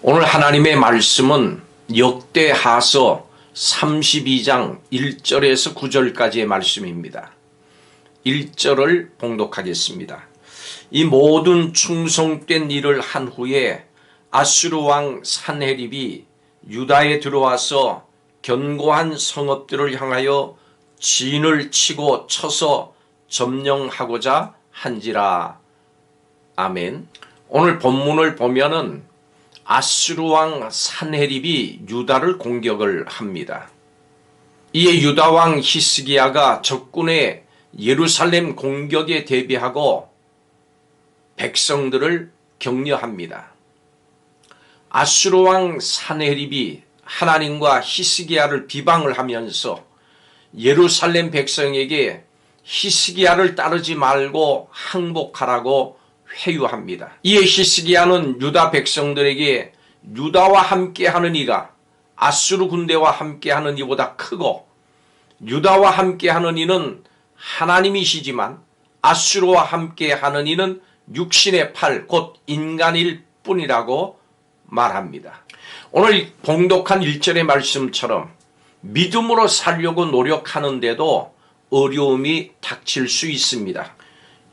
오늘 하나님의 말씀은 역대하서 32장 1절에서 9절까지의 말씀입니다. 1절을 봉독하겠습니다. 이 모든 충성된 일을 한 후에 아수르 왕 산헤립이 유다에 들어와서 견고한 성읍들을 향하여 진을 치고 쳐서 점령하고자 한지라. 아멘. 오늘 본문을 보면은 아수르 왕 산헤립이 유다를 공격을 합니다. 이에 유다 왕 히스기야가 적군의 예루살렘 공격에 대비하고 백성들을 격려합니다. 아수르 왕 산헤립이 하나님과 히스기야를 비방을 하면서 예루살렘 백성에게 히스기야를 따르지 말고 항복하라고 회유합니다. 이에 히스기야는 유다 백성들에게 유다와 함께하는 이가 아수르 군대와 함께하는 이보다 크고 유다와 함께하는 이는 하나님이시지만 아수르와 함께하는 이는 육신의 팔 곧 인간일 뿐이라고 말합니다. 오늘 봉독한 1절의 말씀처럼 믿음으로 살려고 노력하는데도 어려움이 닥칠 수 있습니다.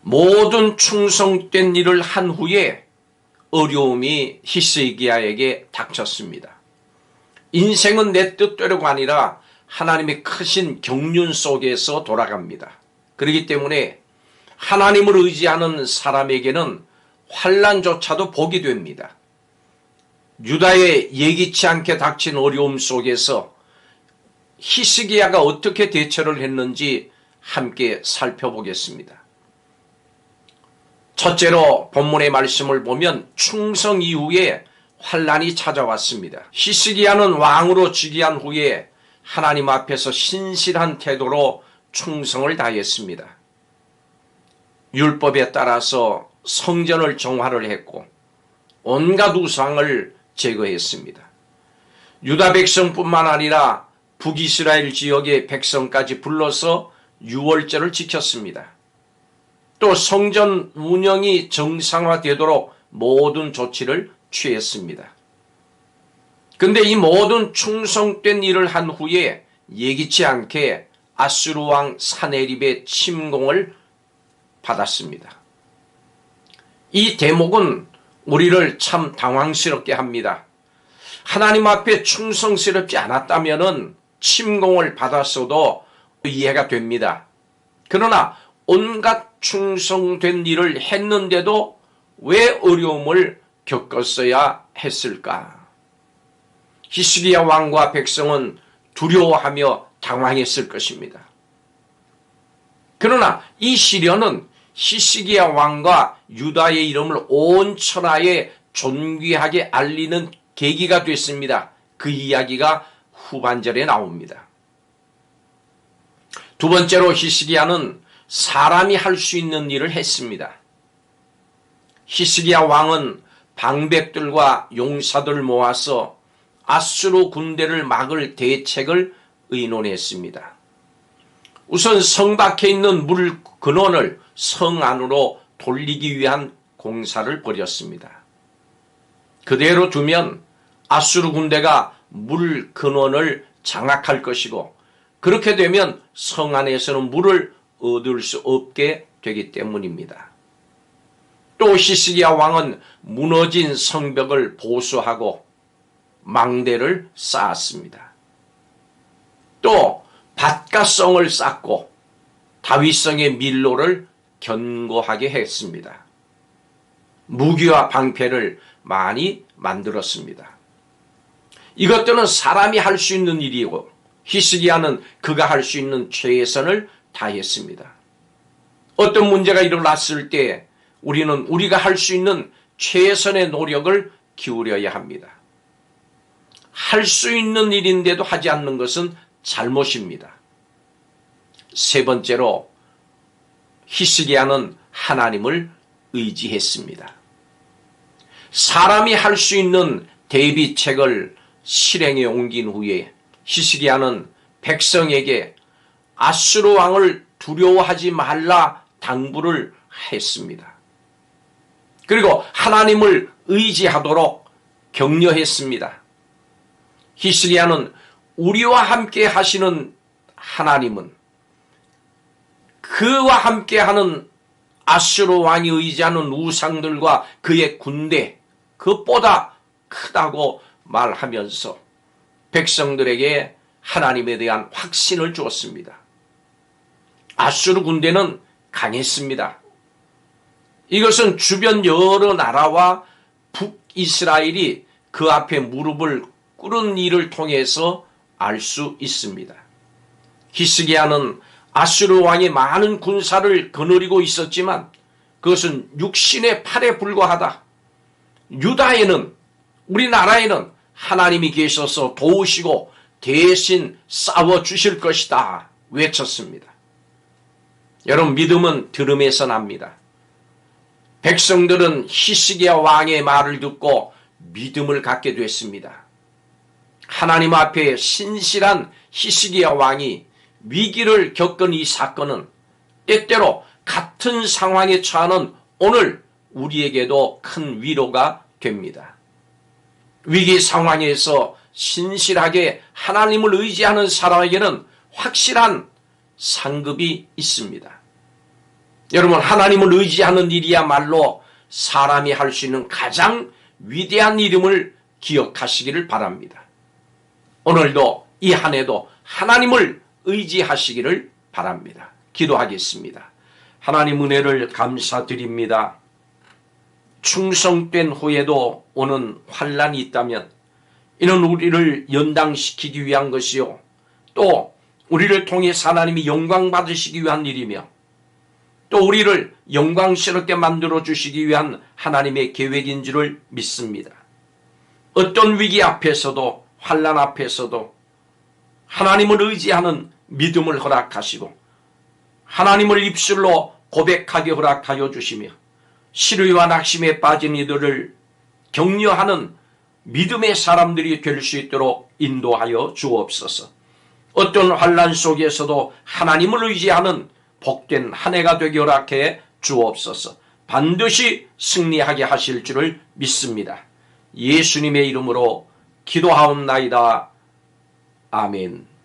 모든 충성된 일을 한 후에 어려움이 히스기야에게 닥쳤습니다. 인생은 내 뜻대로가 아니라 하나님의 크신 경륜 속에서 돌아갑니다. 그렇기 때문에 하나님을 의지하는 사람에게는 환난조차도 복이 됩니다. 유다의 예기치 않게 닥친 어려움 속에서 히스기야가 어떻게 대처를 했는지 함께 살펴보겠습니다. 첫째로 본문의 말씀을 보면 충성 이후에 환난이 찾아왔습니다. 히스기야는 왕으로 즉위한 후에 하나님 앞에서 신실한 태도로 충성을 다했습니다. 율법에 따라서 성전을 정화를 했고 온갖 우상을 제거했습니다. 유다 백성뿐만 아니라 북이스라엘 지역의 백성까지 불러서 유월절을 지켰습니다. 또 성전 운영이 정상화되도록 모든 조치를 취했습니다. 그런데 이 모든 충성된 일을 한 후에 예기치 않게 아수르 왕 산헤립의 침공을 받았습니다. 이 대목은 우리를 참 당황스럽게 합니다. 하나님 앞에 충성스럽지 않았다면 침공을 받았어도 이해가 됩니다. 그러나 온갖 충성된 일을 했는데도 왜 어려움을 겪었어야 했을까? 히스기야 왕과 백성은 두려워하며 당황했을 것입니다. 그러나 이 시련은 히스기야 왕과 유다의 이름을 온 천하에 존귀하게 알리는 계기가 됐습니다. 그 이야기가 후반절에 나옵니다. 두 번째로 히스기야는 사람이 할 수 있는 일을 했습니다. 히스기야 왕은 방백들과 용사들을 모아서 아수르 군대를 막을 대책을 의논했습니다. 우선 성 밖에 있는 물 근원을 성 안으로 돌리기 위한 공사를 벌였습니다. 그대로 두면 아수르 군대가 물 근원을 장악할 것이고 그렇게 되면 성 안에서는 물을 얻을 수 없게 되기 때문입니다. 또 히스기야 왕은 무너진 성벽을 보수하고 망대를 쌓았습니다. 또 밭가성을 쌓고 다윗성의 밀로를 견고하게 했습니다. 무기와 방패를 많이 만들었습니다. 이것들은 사람이 할 수 있는 일이고 히스기야는 그가 할 수 있는 최선을 다했습니다. 어떤 문제가 일어났을 때 우리는 우리가 할 수 있는 최선의 노력을 기울여야 합니다. 할 수 있는 일인데도 하지 않는 것은 잘못입니다. 세 번째로 히스기야는 하나님을 의지했습니다. 사람이 할 수 있는 대비책을 실행에 옮긴 후에 히스기야는 백성에게 아수르 왕을 두려워하지 말라 당부를 했습니다. 그리고 하나님을 의지하도록 격려했습니다. 히스기야는 우리와 함께 하시는 하나님은 그와 함께하는 아수르 왕이 의지하는 우상들과 그의 군대 그것보다 크다고 말하면서 백성들에게 하나님에 대한 확신을 주었습니다. 아수르 군대는 강했습니다. 이것은 주변 여러 나라와 북이스라엘이 그 앞에 무릎을 꿇은 일을 통해서 알 수 있습니다. 히스기야는 아수르 왕이 많은 군사를 거느리고 있었지만 그것은 육신의 팔에 불과하다. 유다에는 우리나라에는 하나님이 계셔서 도우시고 대신 싸워주실 것이다 외쳤습니다. 여러분, 믿음은 들음에서 납니다. 백성들은 히스기야 왕의 말을 듣고 믿음을 갖게 됐습니다. 하나님 앞에 신실한 히스기야 왕이 위기를 겪은 이 사건은 때때로 같은 상황에 처하는 오늘 우리에게도 큰 위로가 됩니다. 위기 상황에서 신실하게 하나님을 의지하는 사람에게는 확실한 상급이 있습니다. 여러분, 하나님을 의지하는 일이야말로 사람이 할 수 있는 가장 위대한 이름을 기억하시기를 바랍니다. 오늘도 이 한 해도 하나님을 의지하시기를 바랍니다. 기도하겠습니다. 하나님 은혜를 감사드립니다. 충성된 후에도 오는 환난이 있다면 이는 우리를 연당시키기 위한 것이요 또 우리를 통해 하나님이 영광 받으시기 위한 일이며 또 우리를 영광스럽게 만들어 주시기 위한 하나님의 계획인 줄을 믿습니다. 어떤 위기 앞에서도 환난 앞에서도 하나님을 의지하는 믿음을 허락하시고 하나님을 입술로 고백하게 허락하여 주시며 시루와 낙심에 빠진 이들을 격려하는 믿음의 사람들이 될 수 있도록 인도하여 주옵소서. 어떤 환난 속에서도 하나님을 의지하는 복된 한 해가 되게 허락해 주옵소서. 반드시 승리하게 하실 줄을 믿습니다. 예수님의 이름으로 기도하옵나이다. 아멘.